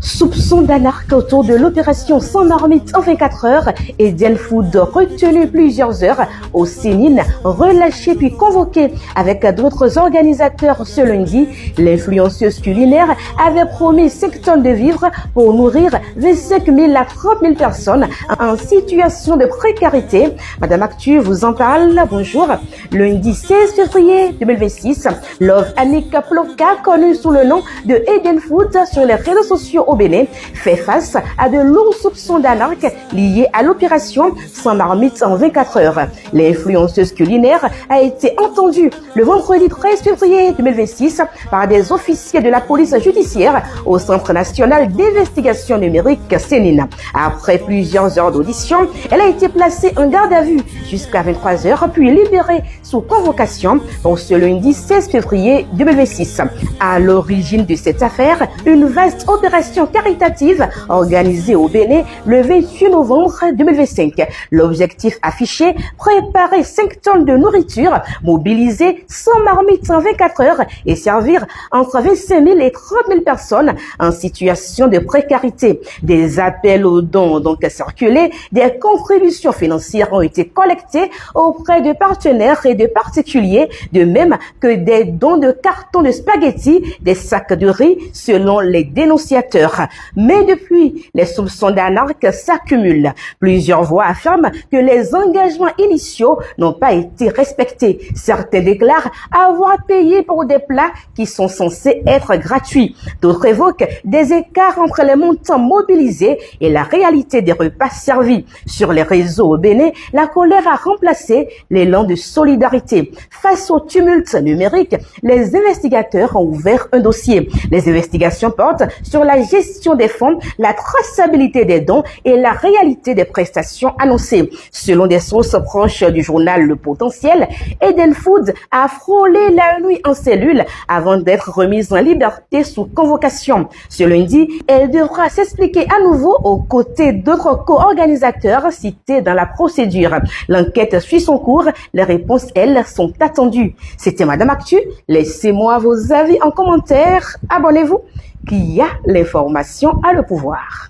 Soupçon d'anarque autour de l'opération sans marmite en 24 heures. Eden Food retenu plusieurs heures au Sénine, relâché puis convoqué avec d'autres organisateurs ce lundi. L'influenceuse culinaire avait promis 5 tonnes de vivres pour nourrir 25 000 à 30 000 personnes en situation de précarité. Madame Actu vous en parle. Bonjour. Lundi 16 février 2026, Love Annick Ploka, connue sous le nom de Eden Food sur les réseaux sociaux au Bénin, fait face à de lourds soupçons d'anarque liés à l'opération sans marmite en 24 heures. L'influenceuse culinaire a été entendue le vendredi 13 février 2026 par des officiers de la police judiciaire au Centre national d'investigation numérique Sénine. Après plusieurs heures d'audition, elle a été placée en garde à vue jusqu'à 23 heures puis libérée sous convocation pour ce lundi 16 février 2026. À l'origine de cette affaire, une vaste opération caritative organisée au Bénin le 28 novembre 2025. L'objectif affiché, préparer 5 tonnes de nourriture, mobiliser 100 marmites en 24 heures et servir entre 25 000 et 30 000 personnes en situation de précarité. Des appels aux dons ont donc circulé, des contributions financières ont été collectées auprès de partenaires et de particuliers, de même que des dons de cartons de spaghettis, des sacs de riz selon les dénonciateurs. Mais depuis, les soupçons d'anarque s'accumulent. Plusieurs voix affirment que les engagements initiaux n'ont pas été respectés. Certains déclarent avoir payé pour des plats qui sont censés être gratuits. D'autres évoquent des écarts entre les montants mobilisés et la réalité des repas servis. Sur les réseaux au Bénin, la colère a remplacé l'élan de solidarité. Face au tumulte numérique, les investigateurs ont ouvert un dossier. Les investigations portent sur la gestion des fonds, la traçabilité des dons et la réalité des prestations annoncées. Selon des sources proches du journal Le Potentiel, Eden Food a frôlé la nuit en cellule avant d'être remise en liberté sous convocation. Ce lundi, elle devra s'expliquer à nouveau aux côtés d'autres co-organisateurs cités dans la procédure. L'enquête suit son cours. Les réponses, elles, sont attendues. C'était Madame Actu. Laissez-moi vos avis en commentaire. Abonnez-vous. Qui a l'information a le pouvoir.